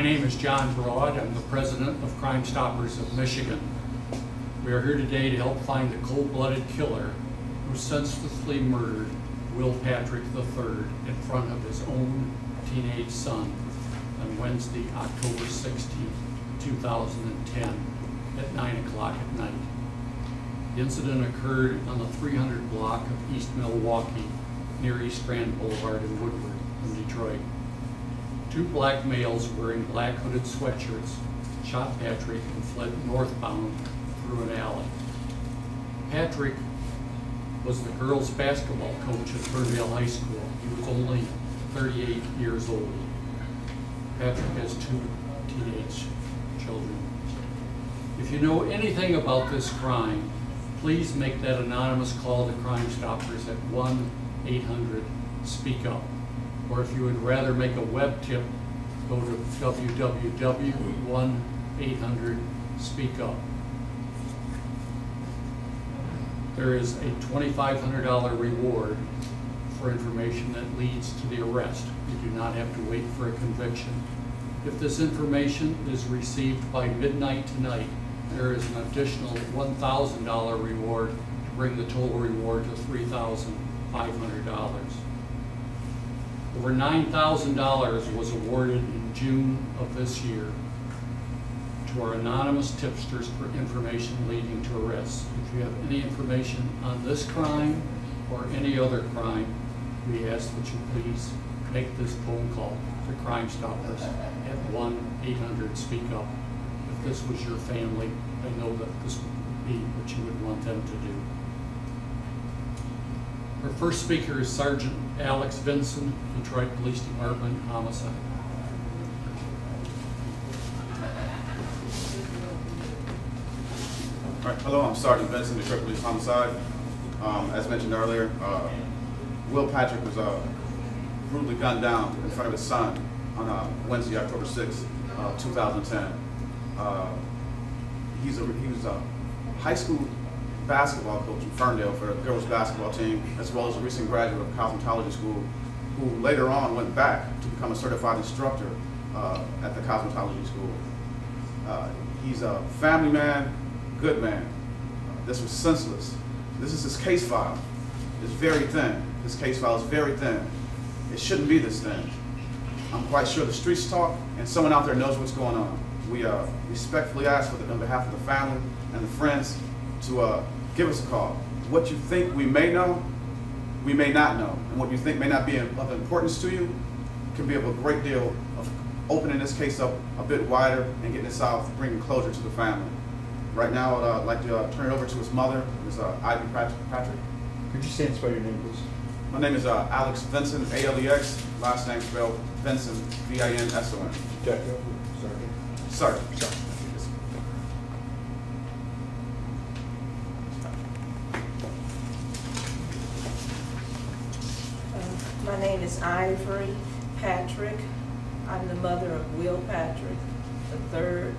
My name is John Broad. I'm the president of Crime Stoppers of Michigan. We are here today to help find the cold-blooded killer who senselessly murdered Will Patrick III in front of his own teenage son on Wednesday, October 16, 2010 at 9 o'clock at night. The incident occurred on the 300 block of East Milwaukee near East Grand Boulevard in Woodward in Detroit. Two black males wearing black hooded sweatshirts shot Patrick and fled northbound through an alley. Patrick was the girls' basketball coach at Ferndale High School. He was only 38 years old. Patrick has two teenage children. If you know anything about this crime, please make that anonymous call to Crime Stoppers at 1-800-SPEAK-UP. Or if you would rather make a web tip, go to www.1800-SPEAK-UP. There is a $2,500 reward for information that leads to the arrest. You do not have to wait for a conviction. If this information is received by midnight tonight, there is an additional $1,000 reward to bring the total reward to $3,500. Over $9,000 was awarded in June of this year to our anonymous tipsters for information leading to arrests. If you have any information on this crime or any other crime, we ask that you please make this phone call to Crime Stoppers at 1-800-SPEAK-UP. If this was your family, I know that this would be what you would want them to do. Our first speaker is Sergeant Alex Vinson, Detroit Police Department, Homicide. All right, hello, I'm Sergeant Vinson, Detroit Police Homicide. As mentioned earlier, Will Patrick was brutally gunned down in front of his son on Wednesday, October 6, 2010. He was a high school basketball coach in Ferndale for the girls' basketball team, as well as a recent graduate of cosmetology school, who later on went back to become a certified instructor at the cosmetology school. He's a family man, good man. This was senseless. This is his case file. It's very thin. His case file is very thin. It shouldn't be this thin. I'm quite sure the streets talk, and someone out there knows what's going on. We respectfully ask on behalf of the family and the friends to give us a call. What you think we may know, we may not know. And what you think may not be of importance to you can be of a great deal of opening this case up a bit wider and getting it solved, bringing closure to the family. Right now, I'd like to turn it over to his mother, Ms. Ivy Patrick. Could you say and spell your name, please? My name is Alex Vinson, A-L-E-X, last name spelled Vinson, V-I-N-S-O-N. Sorry. My name is Ivory Patrick. I'm the mother of Will Patrick III.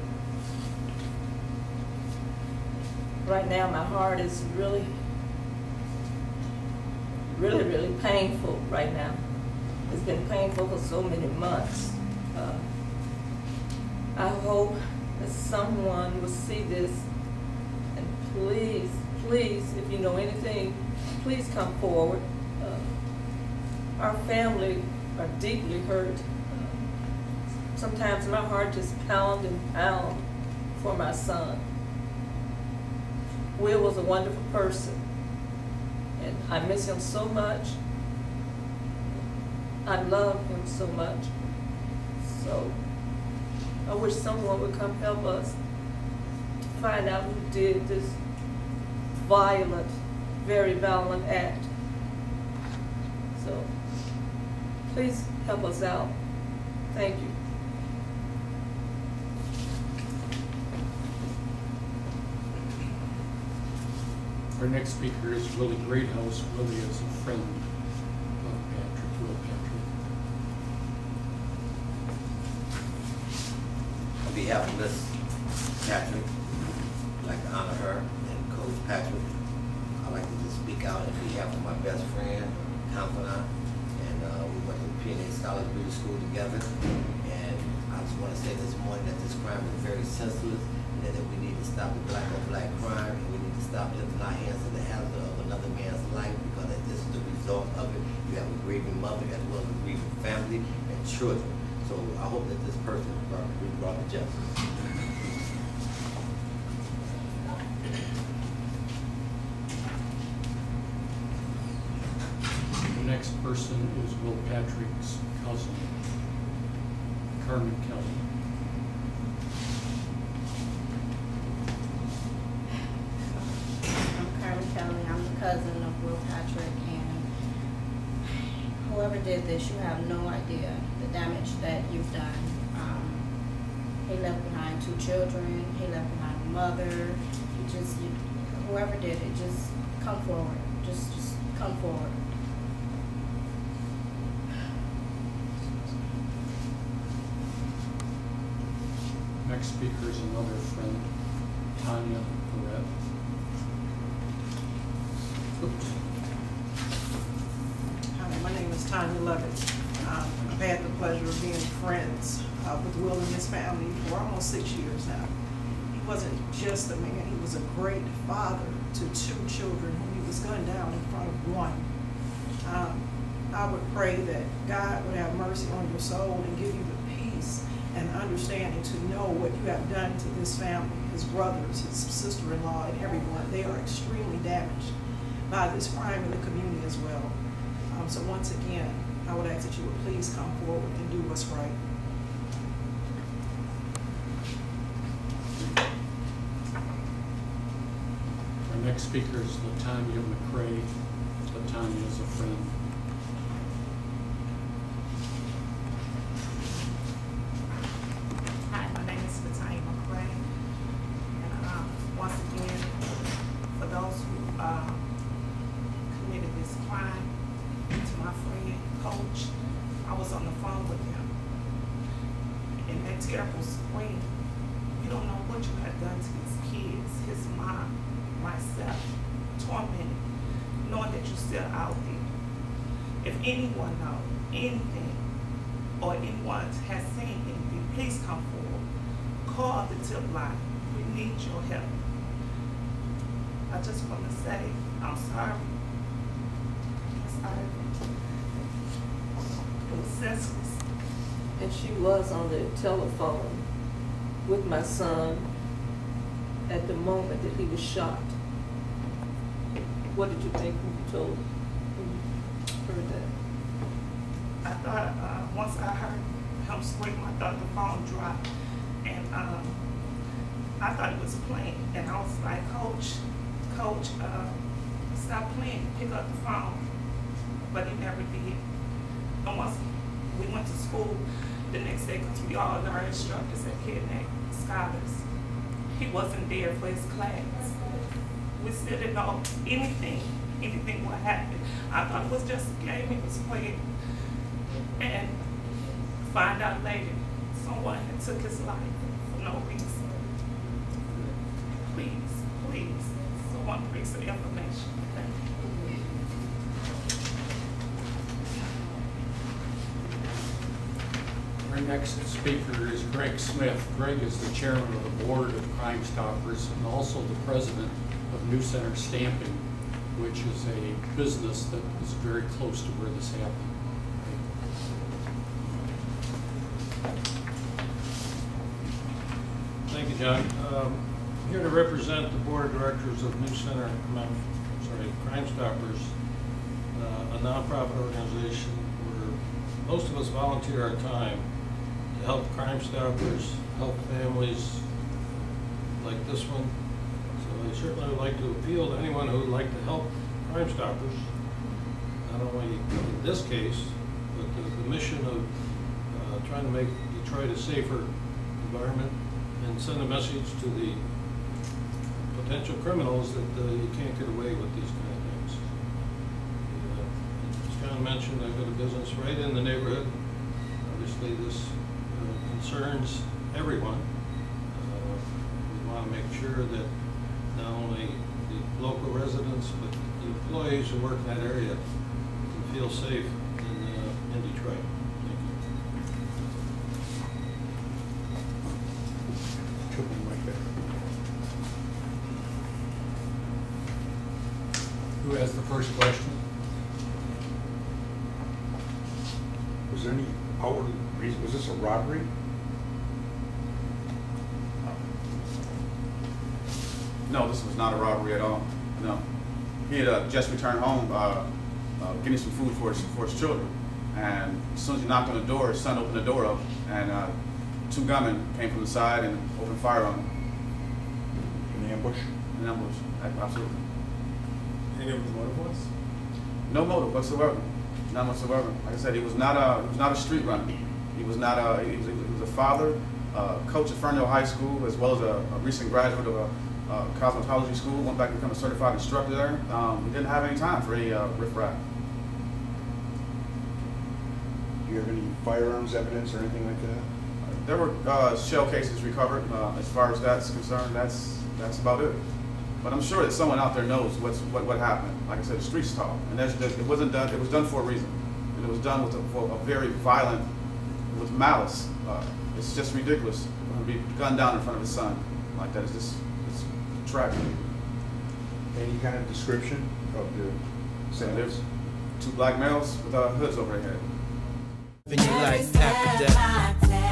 Right now, my heart is really painful right now. It's been painful for so many months. I hope that someone will see this, and please, if you know anything, please come forward. Our family are deeply hurt. Sometimes my heart just pounds and pounds for my son. Will was a wonderful person, and I miss him so much. I love him so much. So I wish someone would come help us to find out who did this violent, very violent act. So please help us out. Thank you. Our next speaker is Willie Greathouse. Willie is a friend of Patrick, Will Patrick. On behalf of Ms. Patrick, I'd like to honor her and Coach Patrick. I'd like to just speak out on behalf of my best friend, confidant, and we went to PNA Scholars Beauty School together. And I just want to say this morning that this crime is very senseless, and that we need to stop the black on black crime, and we need to stop lifting our hands to the hazard of another man's life, because that this is the result of it. You have a grieving mother as well as a grieving family and children. So I hope that this person will be brought to justice. The next person is Will Patrick's cousin, Carmen Kelly. I'm Carmen Kelly. I'm the cousin of Will Patrick, and whoever did this, you have no idea the damage that you've done. He left behind 2 children. He left behind a mother. Whoever did it, just come forward. Just come forward. Next speaker is another friend, Tanya Barrett. Hi, my name is Tanya Lovett. I've had the pleasure of being friends with Will and his family for almost 6 years now. He wasn't just a man, he was a great father to 2 children whom he was gunned down in front of 1. I would pray that God would have mercy on your soul and give you the peace and understanding to know what you have done to this family, his brothers, his sister-in-law, and everyone. They are extremely damaged by this crime in the community as well. So once again, I would ask that you would please come forward and do what's right. Our next speaker is Latanya McCray. Latanya is a friend. Hi, my name is Latanya McCray, and once again, for those who committed this crime to my friend, Coach, I was on the phone with him, and that terrible scream, you don't know what you have done to his kids, his mom, myself, tormented, knowing that you're still out there. If anyone knows anything, or anyone has seen anything, please come forward. Call the tip line. We need your help. I just want to say, I'm sorry. I'm sorry. It was senseless. And she was on the telephone with my son at the moment that he was shot. What did you think when you heard that? I thought, once I heard him scream, I thought the phone dropped. And I thought it was playing. And I was like, Coach, stop playing, pick up the phone. But he never did. And once we went to school the next day, because we all are instructors at Kidney Scholars, he wasn't there for his class. We still didn't know anything would happen. I thought it was just a game he was playing. And find out later, someone had took his life for no reason. Please, someone bring some information. Thank you. Our next speaker is Greg Smith. Greg is the chairman of the board of Crime Stoppers and also the president of New Center Stamping, which is a business that is very close to where this happened. Thank you, John. I'm here to represent the board of directors of New Center, Crime Stoppers, a nonprofit organization where most of us volunteer our time to help crime stoppers, help families like this one. So I certainly would like to appeal to anyone who would like to help Crime Stoppers, not only in this case, but the mission of trying to make Detroit a safer environment and send a message to the potential criminals that you can't get away with these kind of things. As John mentioned, I've got a business right in the neighborhood. Obviously, this concerns everyone. We want to make sure that not only the local residents, but the employees who work in that area can feel safe in Detroit. Thank you. Who has the first question? Was there any outward reason? Was this a robbery? No, this was not a robbery at all. No. He had just returned home getting some food for his children. And as soon as he knocked on the door, his son opened the door up, and two gunmen came from the side and opened fire on him. An ambush? An ambush, absolutely. Any of the motive was? No motive whatsoever. None whatsoever. Like I said, he was not a street runner. He was not a. He was a father, coach at Ferndale High School, as well as a recent graduate of a cosmetology school. Went back to become a certified instructor there. He didn't have any time for any riffraff. Do you have any firearms evidence or anything like that? There were shell cases recovered. As far as that's concerned, that's about it. But I'm sure that someone out there knows what happened. Like I said, the streets talk, and it wasn't done. It was done for a reason, and it was done with a very violent, with malice. It's just ridiculous to be gunned down in front of his son like that. It's tragic. Any kind of description of the And there's sentence? two black males with hoods over their head. Life after death.